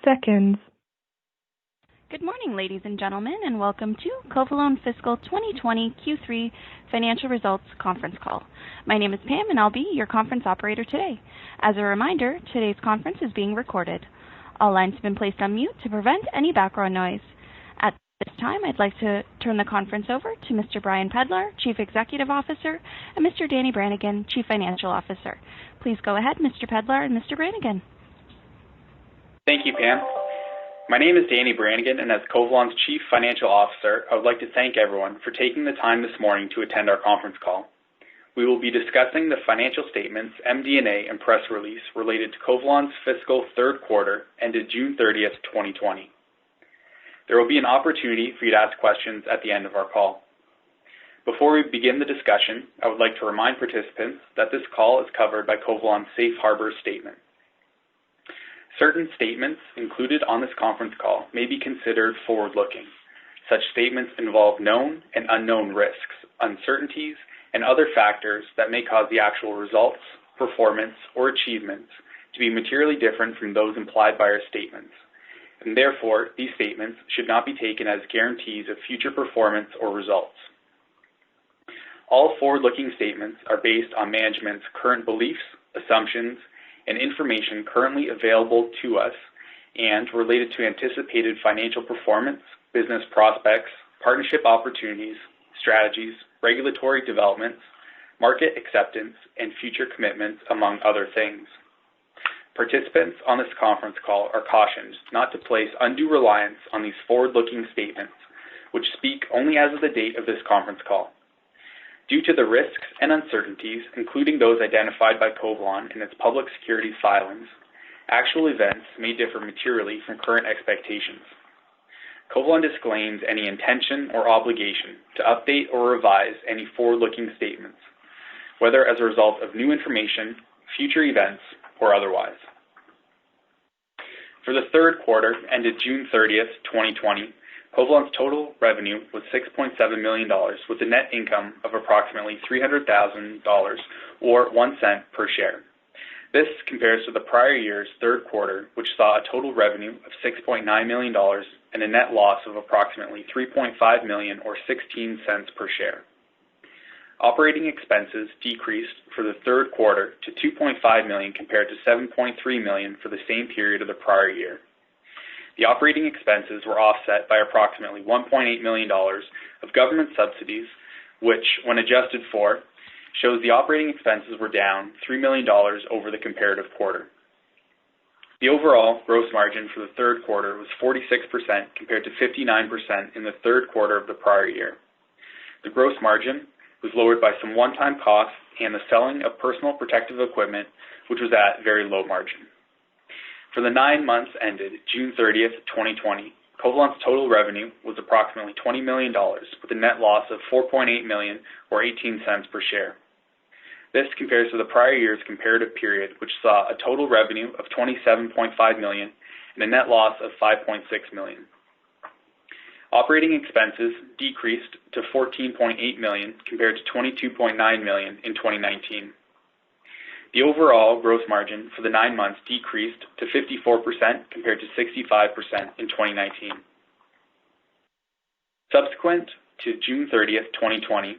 seconds. Good morning, ladies and gentlemen, and welcome to Covalon Fiscal 2020 Q3 Financial Results Conference Call. My name is Pam, and I'll be your conference operator today. As a reminder, today's conference is being recorded. All lines have been placed on mute to prevent any background noise. At this time, I'd like to turn the conference over to Mr. Brian Pedlar, Chief Executive Officer, and Mr. Danny Brannigan, Chief Financial Officer. Please go ahead, Mr. Pedlar and Mr. Brannigan. Thank you, Pam. My name is Danny Brannigan, and as Covalon's Chief Financial Officer, I would like to thank everyone for taking the time this morning to attend our conference call. We will be discussing the financial statements, MD&A, and press release related to Covalon's fiscal third quarter ended June 30th, 2020. There will be an opportunity for you to ask questions at the end of our call. Before we begin the discussion, I would like to remind participants that this call is covered by Covalon's Safe Harbor Statement. Certain statements included on this conference call may be considered forward-looking. Such statements involve known and unknown risks, uncertainties, and other factors that may cause the actual results, performance, or achievements to be materially different from those implied by our statements, and therefore these statements should not be taken as guarantees of future performance or results. All forward-looking statements are based on management's current beliefs, assumptions, and information currently available to us and related to anticipated financial performance, business prospects, partnership opportunities, strategies, regulatory developments, market acceptance, and future commitments, among other things. Participants on this conference call are cautioned not to place undue reliance on these forward-looking statements, which speak only as of the date of this conference call. Due to the risks and uncertainties, including those identified by Covalon in its public securities filings, actual events may differ materially from current expectations. Covalon disclaims any intention or obligation to update or revise any forward-looking statements, whether as a result of new information, future events, or otherwise. For the third quarter ended June 30th, 2020, Covalon's total revenue was $6.7 million, with a net income of approximately $300,000 or 1 cent per share. This compares to the prior year's third quarter, which saw a total revenue of $6.9 million and a net loss of approximately $3.5 million or 16 cents per share. Operating expenses decreased for the third quarter to $2.5 million compared to $7.3 million for the same period of the prior year. The operating expenses were offset by approximately $1.8 million of government subsidies, which, when adjusted for, shows the operating expenses were down $3 million over the comparative quarter. The overall gross margin for the third quarter was 46% compared to 59% in the third quarter of the prior year. The gross margin was lowered by some one-time costs and the selling of personal protective equipment, which was at very low margin. For the 9 months ended June 30th, 2020, Covalon's total revenue was approximately $20 million, with a net loss of $4.8 million or 18 cents per share. This compares to the prior year's comparative period, which saw a total revenue of $27.5 million and a net loss of $5.6 million. Operating expenses decreased to $14.8 million compared to $22.9 million in 2019. The overall gross margin for the 9 months decreased to 54% compared to 65% in 2019. Subsequent to June 30th, 2020,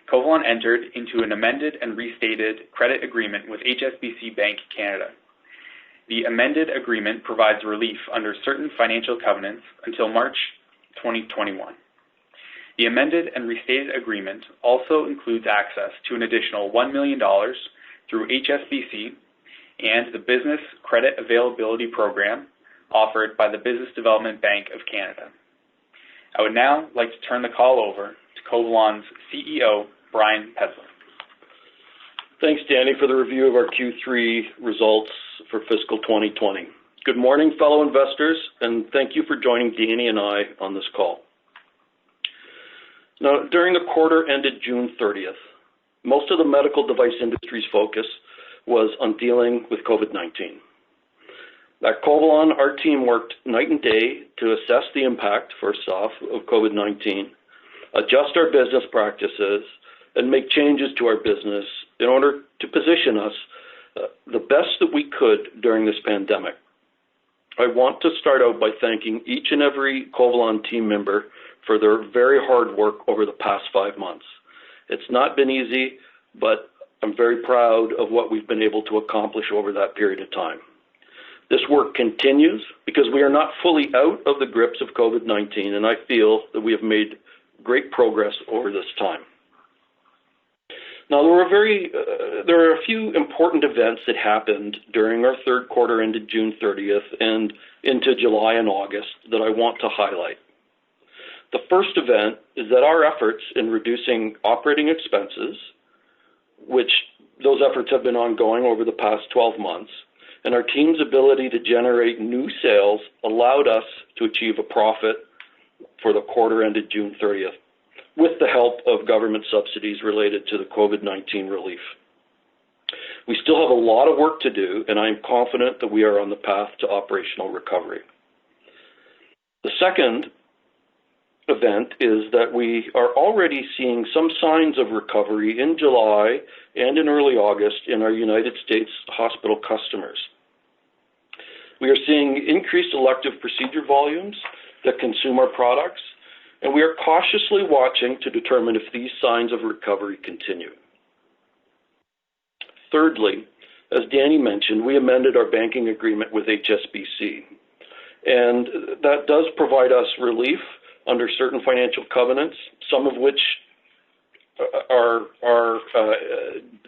Covalon entered into an amended and restated credit agreement with HSBC Bank Canada. The amended agreement provides relief under certain financial covenants until March 2021. The amended and restated agreement also includes access to an additional $1 million through HSBC and the Business Credit Availability Program offered by the Business Development Bank of Canada. I would now like to turn the call over to Covalon's CEO, Brian Pedlar. Thanks, Danny, for the review of our Q3 results for fiscal 2020. Good morning, fellow investors, and thank you for joining Danny and I on this call. Now, during the quarter ended June 30th, most of the medical device industry's focus was on dealing with COVID-19. At Covalon, our team worked night and day to assess the impact, first off, of COVID-19, adjust our business practices, and make changes to our business in order to position us the best that we could during this pandemic. I want to start out by thanking each and every Covalon team member for their very hard work over the past 5 months. It's not been easy, but I'm very proud of what we've been able to accomplish over that period of time. This work continues because we are not fully out of the grips of COVID-19, and I feel that we have made great progress over this time. Now, there are a few important events that happened during our third quarter ended June 30th and into July and August that I want to highlight. The first event is that our efforts in reducing operating expenses, which those efforts have been ongoing over the past 12 months, and our team's ability to generate new sales allowed us to achieve a profit for the quarter ended June 30th, with the help of government subsidies related to the COVID-19 relief. We still have a lot of work to do, and I am confident that we are on the path to operational recovery. The second event is that we are already seeing some signs of recovery in July and in early August in our United States hospital customers. We are seeing increased elective procedure volumes that consume our products, and we are cautiously watching to determine if these signs of recovery continue. Thirdly, as Danny mentioned, we amended our banking agreement with HSBC, and that does provide us relief under certain financial covenants, some of which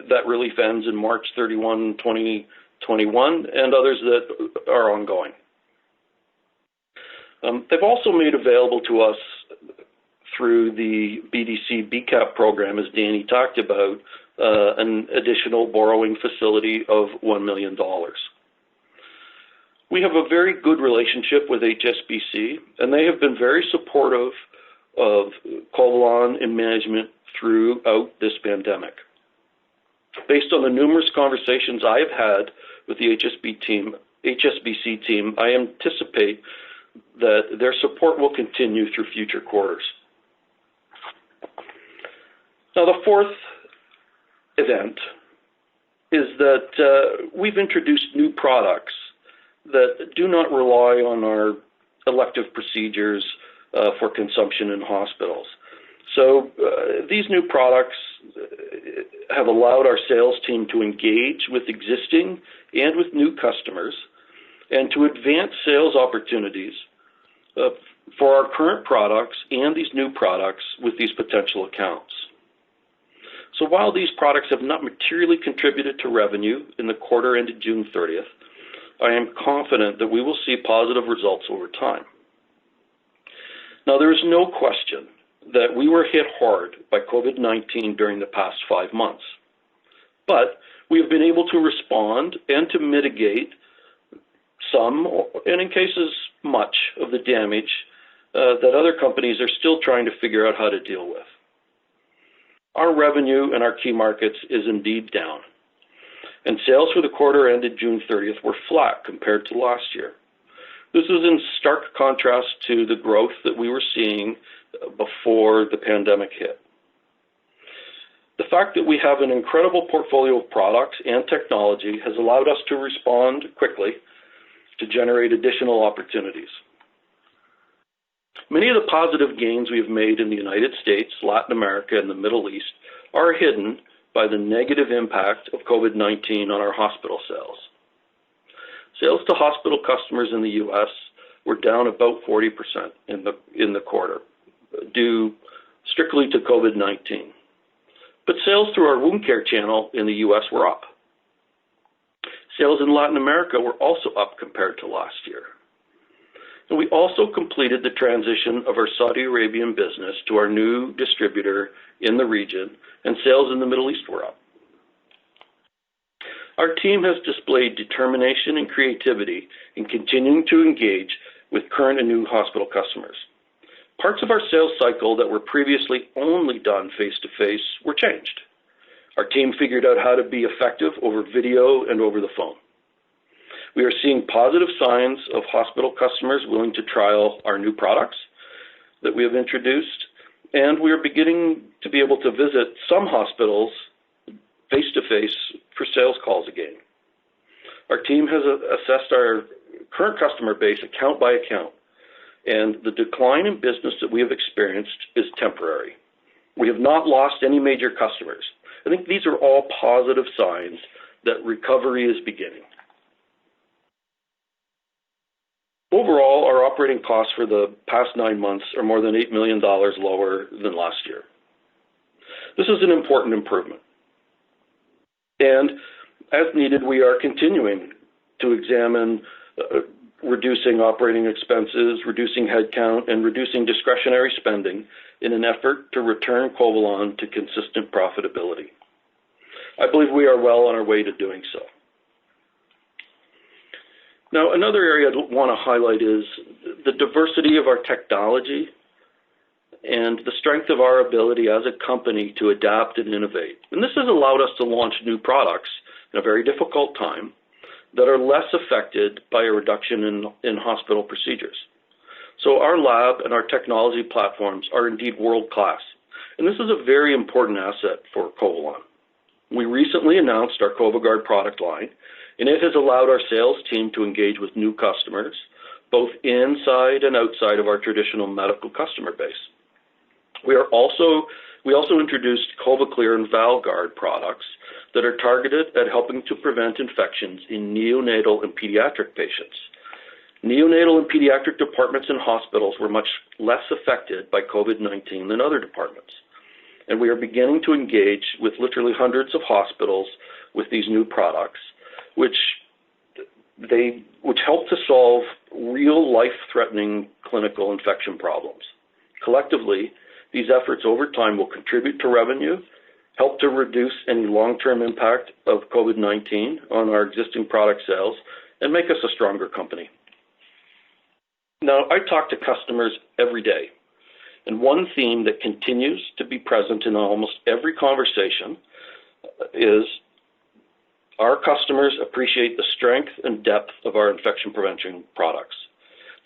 that relief ends in March 31, 2021, and others that are ongoing. They've also made available to us through the BDC BCAP program, as Danny talked about, an additional borrowing facility of $1 million. We have a very good relationship with HSBC, and they have been very supportive of Covalon and management throughout this pandemic. Based on the numerous conversations I have had with the HSBC team, I anticipate that their support will continue through future quarters. Now, the fourth event is that we've introduced new products that do not rely on our elective procedures for consumption in hospitals. So these new products have allowed our sales team to engage with existing and with new customers and to advance sales opportunities for our current products and these new products with these potential accounts. So while these products have not materially contributed to revenue in the quarter ended June 30th, I am confident that we will see positive results over time. Now, there is no question that we were hit hard by COVID-19 during the past 5 months, but we have been able to respond and to mitigate some, and in cases much, of the damage that other companies are still trying to figure out how to deal with. Our revenue in our key markets is indeed down, and sales for the quarter ended June 30th were flat compared to last year. This is in stark contrast to the growth that we were seeing before the pandemic hit. The fact that we have an incredible portfolio of products and technology has allowed us to respond quickly to generate additional opportunities. Many of the positive gains we have made in the United States, Latin America, and the Middle East are hidden by the negative impact of COVID-19 on our hospital sales. Sales to hospital customers in the U.S. were down about 40% in the quarter, due strictly to COVID-19. But sales through our wound care channel in the U.S. were up. Sales in Latin America were also up compared to last year. And we also completed the transition of our Saudi Arabian business to our new distributor in the region, and sales in the Middle East were up. Our team has displayed determination and creativity in continuing to engage with current and new hospital customers. Parts of our sales cycle that were previously only done face-to-face were changed. Our team figured out how to be effective over video and over the phone. We are seeing positive signs of hospital customers willing to trial our new products that we have introduced, and we are beginning to be able to visit some hospitals face-to-face for sales calls again. Our team has assessed our current customer base account by account, and the decline in business that we have experienced is temporary. We have not lost any major customers. I think these are all positive signs that recovery is beginning. Overall, our operating costs for the past 9 months are more than $8 million lower than last year. This is an important improvement. And as needed, we are continuing to examine reducing operating expenses, reducing headcount, and reducing discretionary spending in an effort to return Covalon to consistent profitability. I believe we are well on our way to doing so. Now, another area I want to highlight is the diversity of our technology and the strength of our ability as a company to adapt and innovate. And this has allowed us to launch new products in a very difficult time that are less affected by a reduction in hospital procedures. So our lab and our technology platforms are indeed world-class. And this is a very important asset for Covalon. We recently announced our CovaGuard product line, and it has allowed our sales team to engage with new customers, both inside and outside of our traditional medical customer base. We also introduced CovaClear and ValGuard products that are targeted at helping to prevent infections in neonatal and pediatric patients. Neonatal and pediatric departments in hospitals were much less affected by COVID-19 than other departments. And we are beginning to engage with literally hundreds of hospitals with these new products, which help to solve real life-threatening clinical infection problems. Collectively, these efforts over time will contribute to revenue, help to reduce any long-term impact of COVID-19 on our existing product sales, and make us a stronger company. Now, I talk to customers every day, and one theme that continues to be present in almost every conversation is our customers appreciate the strength and depth of our infection prevention products.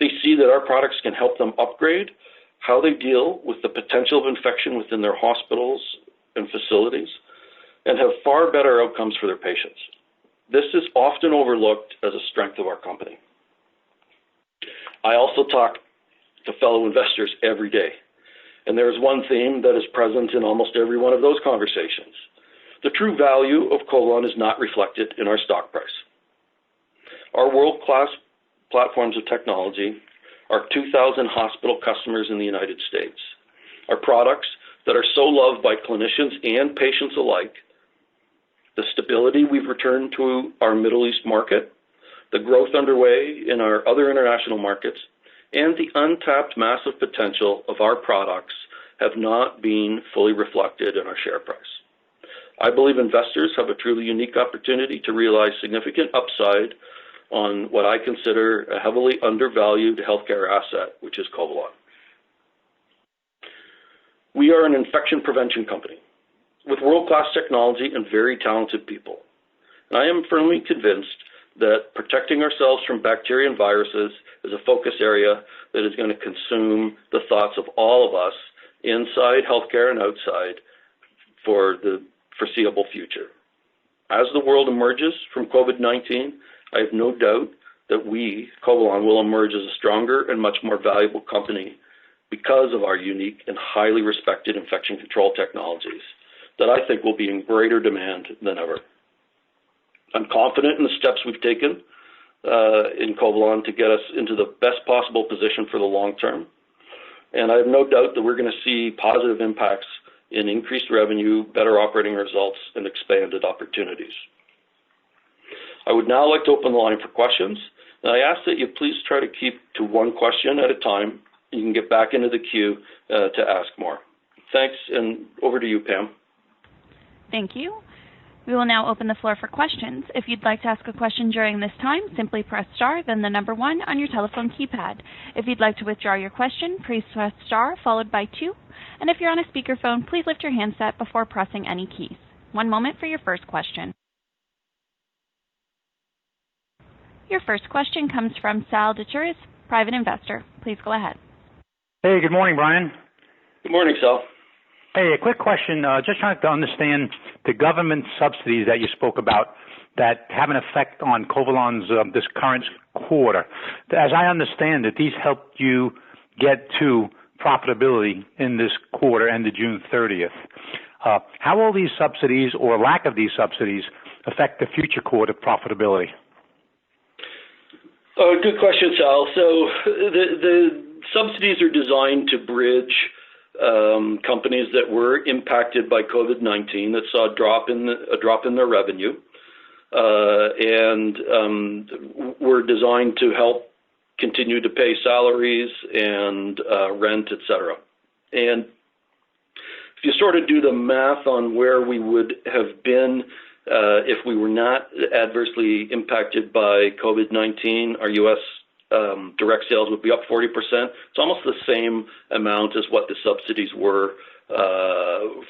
They see that our products can help them upgrade how they deal with the potential of infection within their hospitals and facilities and have far better outcomes for their patients. This is often overlooked as a strength of our company. I also talk to fellow investors every day, and there is one theme that is present in almost every one of those conversations. The true value of Covalon is not reflected in our stock price. Our world-class platforms of technology, our 2,000 hospital customers in the United States, our products that are so loved by clinicians and patients alike, the stability we've returned to our Middle East market, the growth underway in our other international markets, and the untapped massive potential of our products have not been fully reflected in our share price. I believe investors have a truly unique opportunity to realize significant upside on what I consider a heavily undervalued healthcare asset, which is Covalon. We are an infection prevention company with world-class technology and very talented people. And I am firmly convinced that protecting ourselves from bacteria and viruses is a focus area that is going to consume the thoughts of all of us inside healthcare and outside for the foreseeable future. As the world emerges from COVID-19, I have no doubt that we, Covalon, will emerge as a stronger and much more valuable company because of our unique and highly respected infection control technologies that I think will be in greater demand than ever. I'm confident in the steps we've taken in Covalon to get us into the best possible position for the long term. And I have no doubt that we're going to see positive impacts in increased revenue, better operating results, and expanded opportunities. I would now like to open the line for questions. And I ask that you please try to keep to one question at a time. You can get back into the queue to ask more. Thanks, and over to you, Pam. Thank you. We will now open the floor for questions. If you'd like to ask a question during this time, simply press star, then the number 1 on your telephone keypad. If you'd like to withdraw your question, please press star followed by 2. And if you're on a speakerphone, please lift your handset before pressing any keys. One moment for your first question. Your first question comes from Sal DeTuris, private investor. Please go ahead. Hey, good morning, Brian. Good morning, Sal. Hey, a quick question. Just trying to understand the government subsidies that you spoke about. that have an effect on Covalon's this current quarter. As I understand it, these helped you get to profitability in this quarter ended June 30th. How will these subsidies or lack of these subsidies affect the future quarter profitability? Good question, Sal. So the subsidies are designed to bridge companies that were impacted by COVID-19 that saw a drop in their revenue, and were designed to help continue to pay salaries and rent, et cetera. And if you sort of do the math on where we would have been if we were not adversely impacted by COVID-19, our U.S. Direct sales would be up 40%. It's almost the same amount as what the subsidies were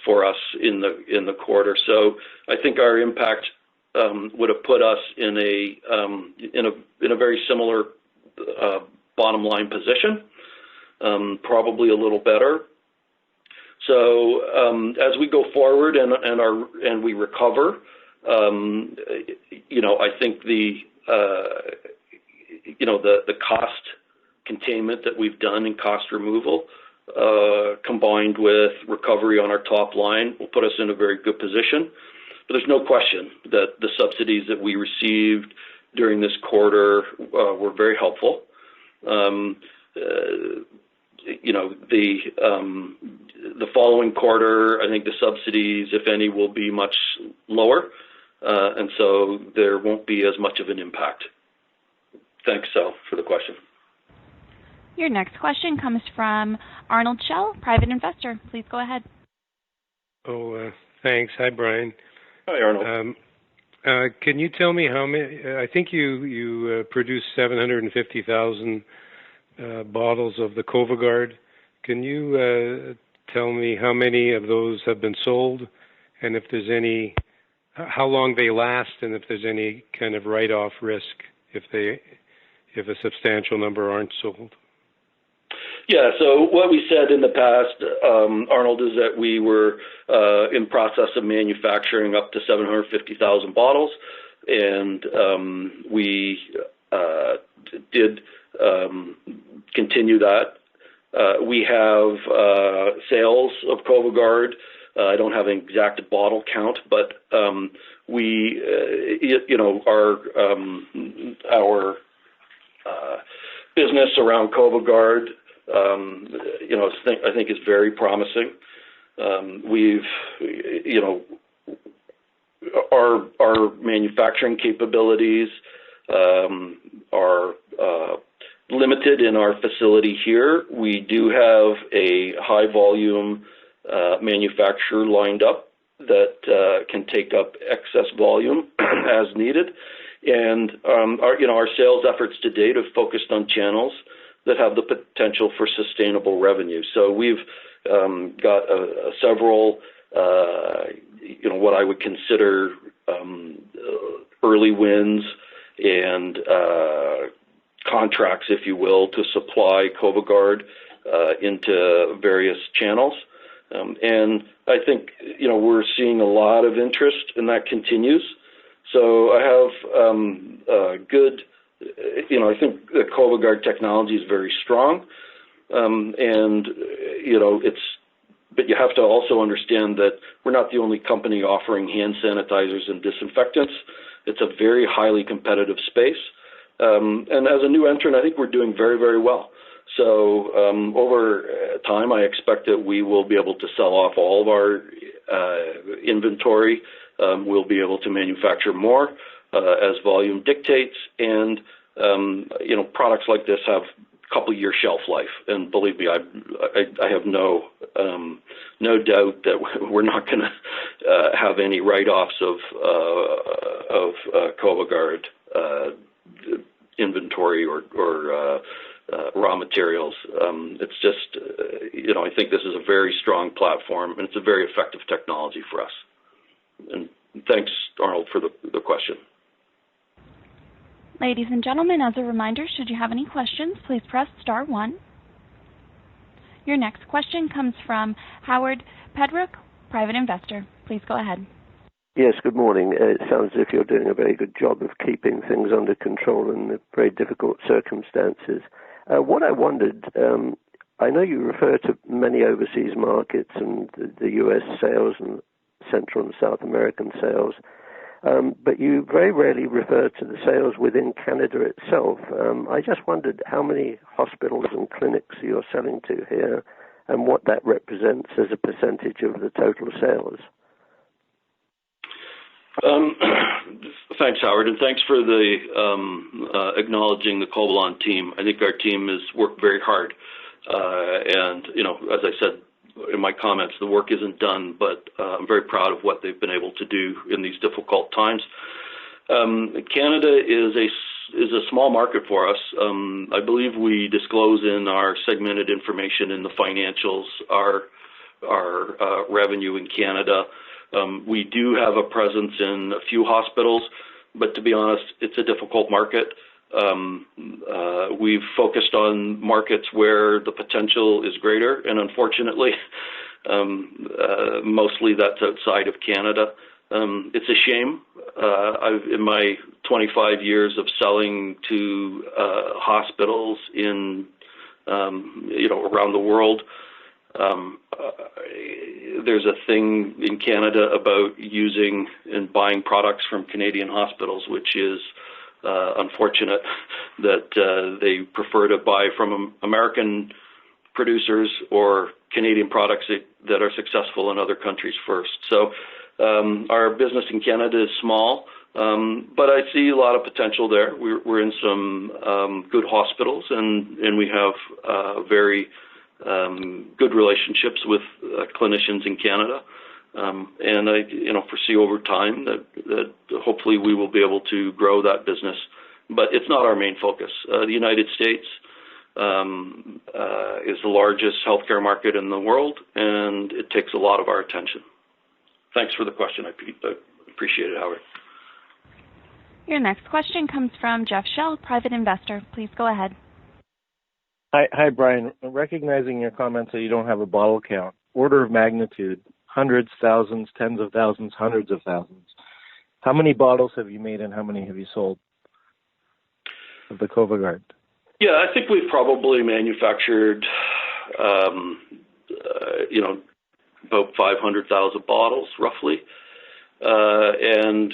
for us in the quarter. So I think our impact would have put us in a very similar bottom line position, probably a little better. So as we go forward and we recover, I think the cost containment that we've done in cost removal, combined with recovery on our top line, will put us in a very good position. But there's no question that the subsidies that we received during this quarter were very helpful. The following quarter, I think the subsidies, if any, will be much lower, and so there won't be as much of an impact. Thanks, Sal, for the question. Your next question comes from Arnold Shell, private investor. Please go ahead. Thanks. Hi, Brian. Hi, Arnold. Can you tell me how many? I think you produced 750,000 bottles of the CovaGuard. Can you tell me how many of those have been sold, and if there's any, how long they last, and if there's any kind of write-off risk if a substantial number aren't sold? Yeah, so what we said in the past, Arnold, is that we were in process of manufacturing up to 750,000 bottles, and we did continue that. We have sales of CovaGuard. I don't have an exact bottle count, but we, our business around CovaGuard, I think is very promising. We've, our manufacturing capabilities are limited in our facility here. We do have a high volume manufacturer lined up that can take up excess volume as needed. And our sales efforts to date have focused on channels that have the potential for sustainable revenue. So we've got several, what I would consider early wins and contracts, if you will, to supply CovaGuard into various channels. And I think, we're seeing a lot of interest, and that continues. So I have good, I think the CovaGuard technology is very strong. But you have to also understand that we're not the only company offering hand sanitizers and disinfectants. It's a very highly competitive space. And as a new entrant, I think we're doing very, very well. So over time, I expect that we will be able to sell off all of our inventory. We'll be able to manufacture more as volume dictates. And, products like this have a couple-year shelf life. And believe me, I have no doubt that we're not going to have any write-offs of CovaGuard inventory or raw materials. It's just, I think this is a very strong platform, and it's a very effective technology for us. And thanks, Arnold, for the question. Ladies and gentlemen, as a reminder, should you have any questions, please press star 1. Your next question comes from Howard Pedlar, private investor. Please go ahead. Yes, good morning. It sounds as if you're doing a very good job of keeping things under control in very difficult circumstances. What I wondered, I know you refer to many overseas markets and the U.S. sales and Central and South American sales, but you very rarely refer to the sales within Canada itself. I just wondered how many hospitals and clinics you're selling to here and what that represents as a percentage of the total sales. Thanks, Howard, and thanks for the acknowledging the Covalon team. I think our team has worked very hard, and as I said in my comments, the work isn't done, but I'm very proud of what they've been able to do in these difficult times. Canada is a small market for us. I believe we disclose in our segmented information in the financials our revenue in Canada. We do have a presence in a few hospitals, but to be honest, it's a difficult market. We've focused on markets where the potential is greater, and unfortunately, mostly that's outside of Canada. It's a shame. In my 25 years of selling to hospitals in around the world, there's a thing in Canada about using and buying products from Canadian hospitals, which is unfortunate that they prefer to buy from American producers or Canadian products that are successful in other countries first. So our business in Canada is small, but I see a lot of potential there. We're in some good hospitals, and we have very good relationships with clinicians in Canada, and I foresee over time that hopefully we will be able to grow that business. But it's not our main focus. The United States is the largest healthcare market in the world, and it takes a lot of our attention. Thanks for the question. I appreciate it, Howard. Your next question comes from Jeff Shell, private investor. Please go ahead. Hi, Brian. Recognizing your comments that you don't have a bottle count, order of magnitude, hundreds, thousands, tens of thousands, hundreds of thousands. How many bottles have you made and how many have you sold of the CovaGuard? Yeah, I think we've probably manufactured, about 500,000 bottles, roughly. And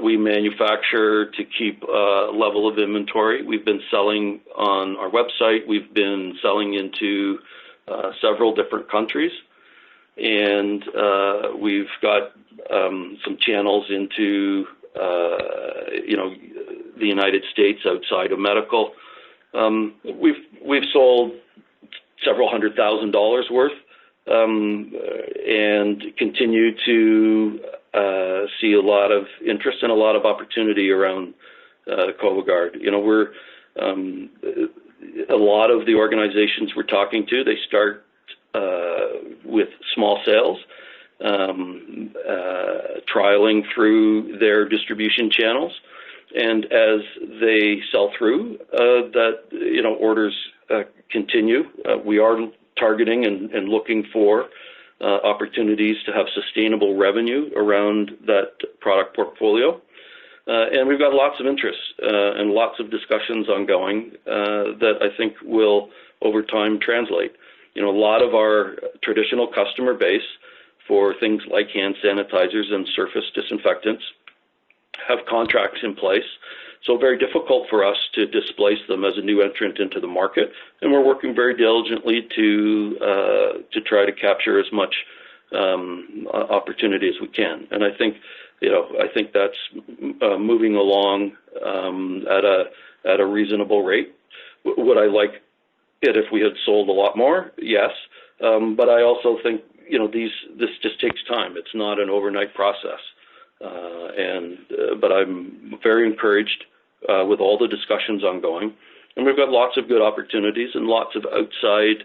we manufacture to keep a level of inventory. We've been selling on our website. We've been selling into several different countries. And we've got some channels into, the United States outside of medical. We've sold several $100,000 worth and continue to see a lot of interest and a lot of opportunity around CovaGuard. We're a lot of the organizations we're talking to, they start with small sales, trialing through their distribution channels, and as they sell through, orders continue. We are targeting and looking for opportunities to have sustainable revenue around that product portfolio. And we've got lots of interest and lots of discussions ongoing that I think will, over time, translate. A lot of our traditional customer base for things like hand sanitizers and surface disinfectants have contracts in place. So very difficult for us to displace them as a new entrant into the market, and we're working very diligently to try to capture as much opportunity as we can. And I think that's moving along at a reasonable rate. Would I like it if we had sold a lot more? Yes, but I also think this just takes time. It's not an overnight process, but I'm very encouraged with all the discussions ongoing, and we've got lots of good opportunities and lots of outside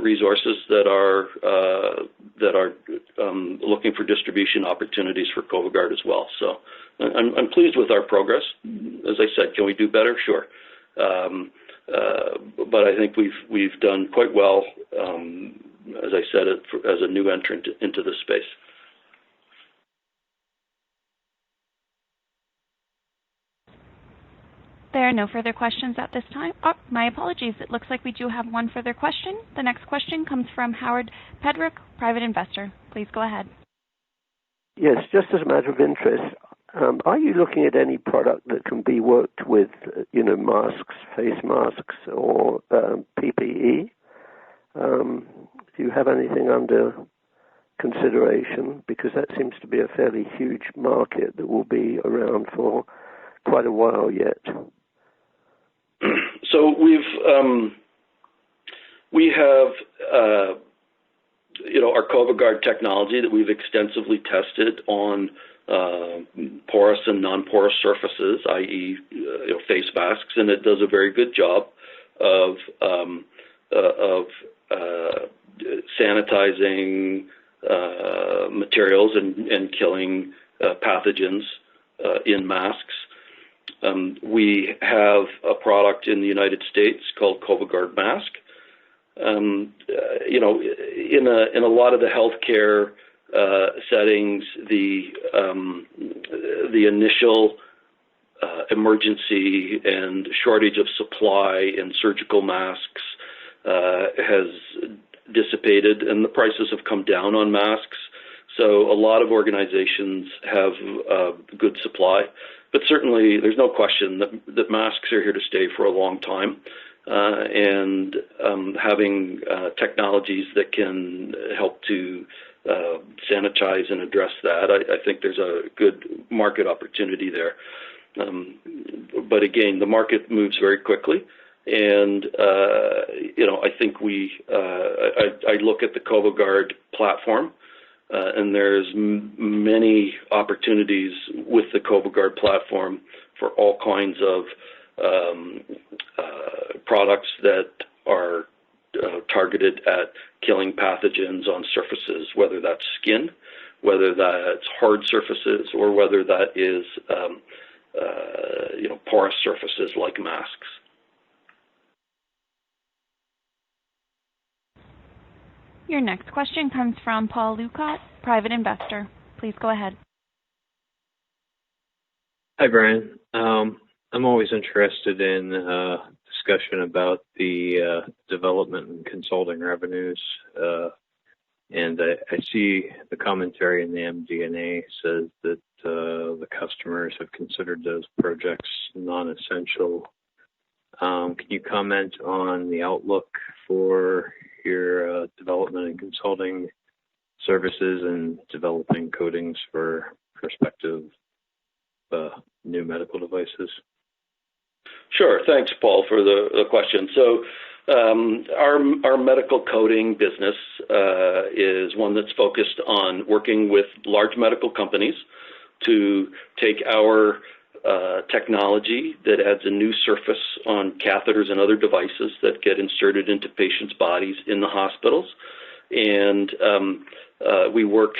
resources that are looking for distribution opportunities for CovaGuard as well. So I'm pleased with our progress. As I said, can we do better? Sure, but I think we've done quite well. As I said, as a new entrant into this space. There are no further questions at this time. Oh, my apologies. It looks like we do have one further question. The next question comes from Howard Pedlar, private investor. Please go ahead. Yes, just as a matter of interest, are you looking at any product that can be worked with, masks, face masks, or PPE? Do you have anything under consideration? Because that seems to be a fairly huge market that will be around for quite a while yet. So we have our CovaGuard technology that we've extensively tested on porous and non-porous surfaces, i.e., face masks, and it does a very good job of sanitizing materials and killing pathogens in masks. We have a product in the United States called CovaGuard Mask. In a lot of the healthcare settings, the initial emergency and shortage of supply in surgical masks has dissipated, and the prices have come down on masks. So a lot of organizations have good supply, but certainly there's no question that masks are here to stay for a long time, and having technologies that can help to sanitize and address that, I think there's a good market opportunity there. But again, the market moves very quickly. And, I think I look at the CovaGuard platform, and there's many opportunities with the CovaGuard platform for all kinds of products that are targeted at killing pathogens on surfaces, whether that's skin, whether that's hard surfaces, or whether that is, porous surfaces like masks. Your next question comes from Paul Lucat, private investor. Please go ahead. Hi, Brian. I'm always interested in discussion about the development and consulting revenues. And I see the commentary in the MD&A says that the customers have considered those projects non-essential. Can you comment on the outlook for your development and consulting services and developing coatings for prospective new medical devices? Sure. Thanks, Paul, for the question. So our medical coating business is one that's focused on working with large medical companies to take our technology that adds a new surface on catheters and other devices that get inserted into patients' bodies in the hospitals. And we work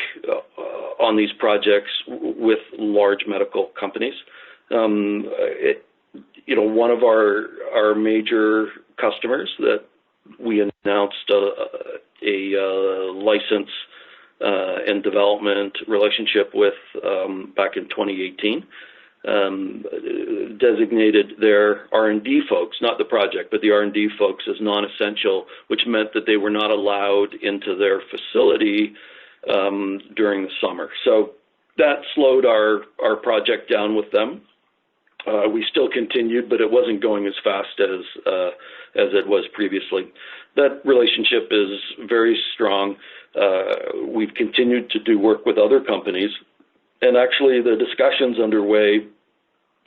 on these projects with large medical companies. One of our major customers that we announced a license and development relationship with back in 2018, designated their R&D folks, not the project, but the R&D folks as non-essential, which meant that they were not allowed into their facility during the summer. So that slowed our project down with them. We still continued, but it wasn't going as fast as it was previously. That relationship is very strong. We've continued to do work with other companies, and actually the discussions underway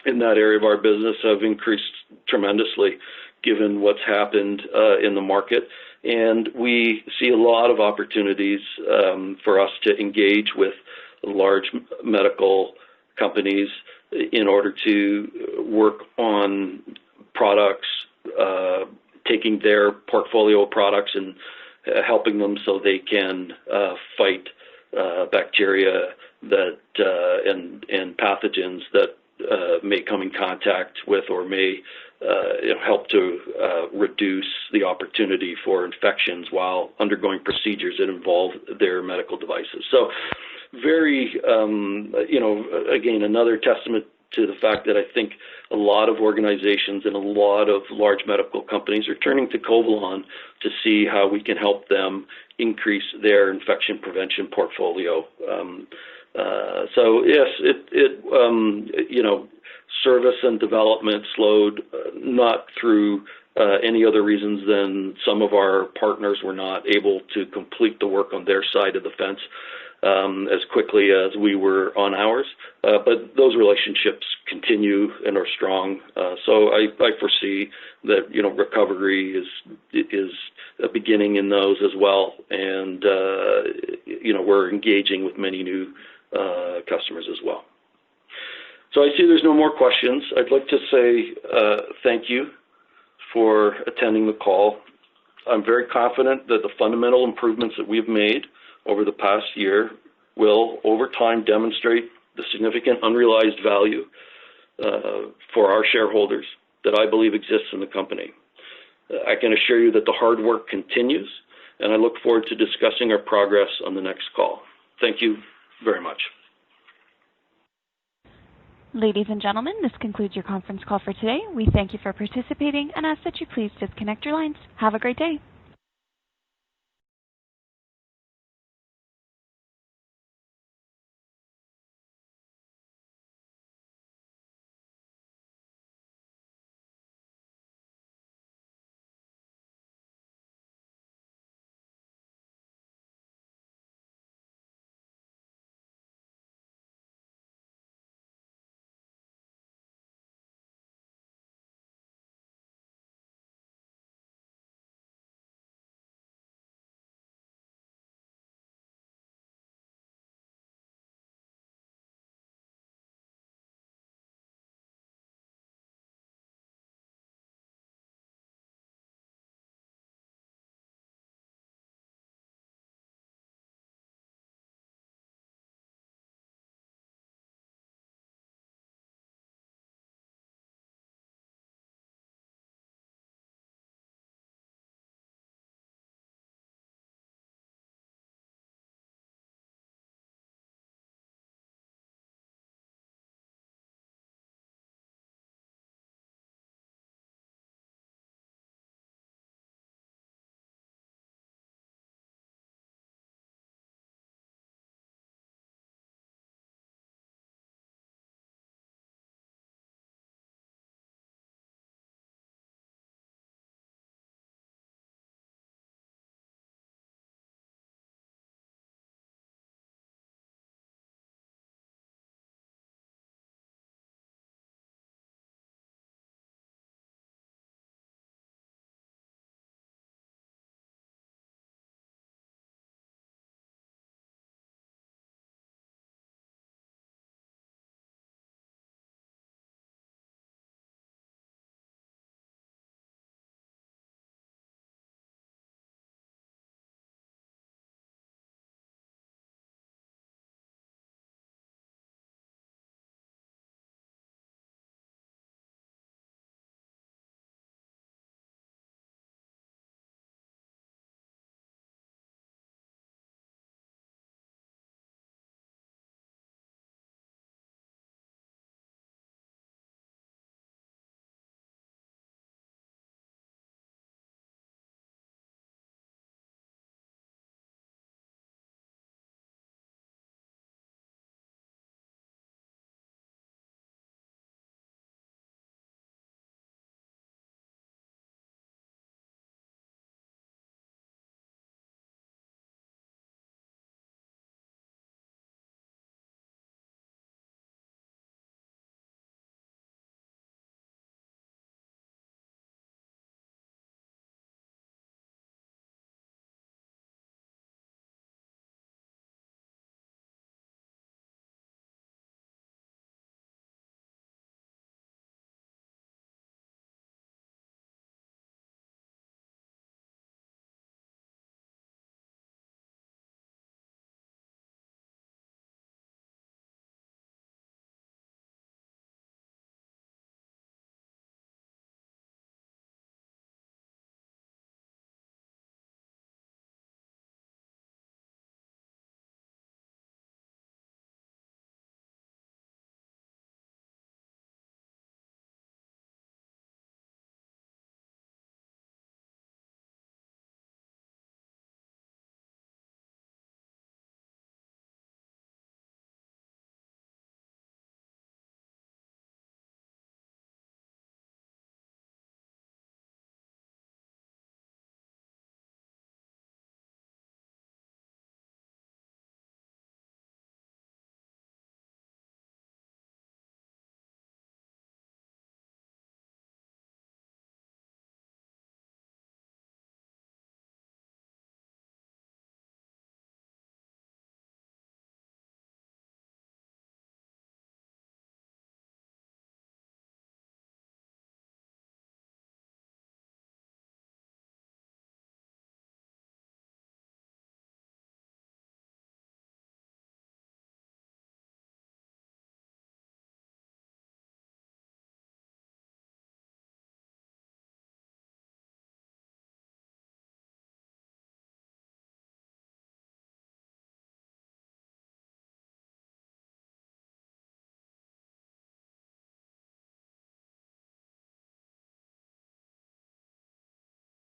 in that area of our business have increased tremendously given what's happened in the market. And we see a lot of opportunities for us to engage with large medical companies in order to work on products, taking their portfolio of products and helping them so they can fight bacteria that and pathogens that may come in contact with or may help to reduce the opportunity for infections while undergoing procedures that involve their medical devices. So very, again, another testament to the fact that I think a lot of organizations and a lot of large medical companies are turning to Covalon to see how we can help them increase their infection prevention portfolio. So yes, service and development slowed, not through any other reasons than some of our partners were not able to complete the work on their side of the fence as quickly as we were on ours. But those relationships continue and are strong. So I foresee that, recovery is beginning in those as well. And, we're engaging with many new customers as well. So I see there's no more questions. I'd like to say thank you for attending the call. I'm very confident that the fundamental improvements that we've made over the past year will, over time, demonstrate the significant unrealized value for our shareholders that I believe exists in the company. I can assure you that the hard work continues, and I look forward to discussing our progress on the next call. Thank you very much. Ladies and gentlemen, this concludes your conference call for today. We thank you for participating and ask that you please disconnect your lines. Have a great day.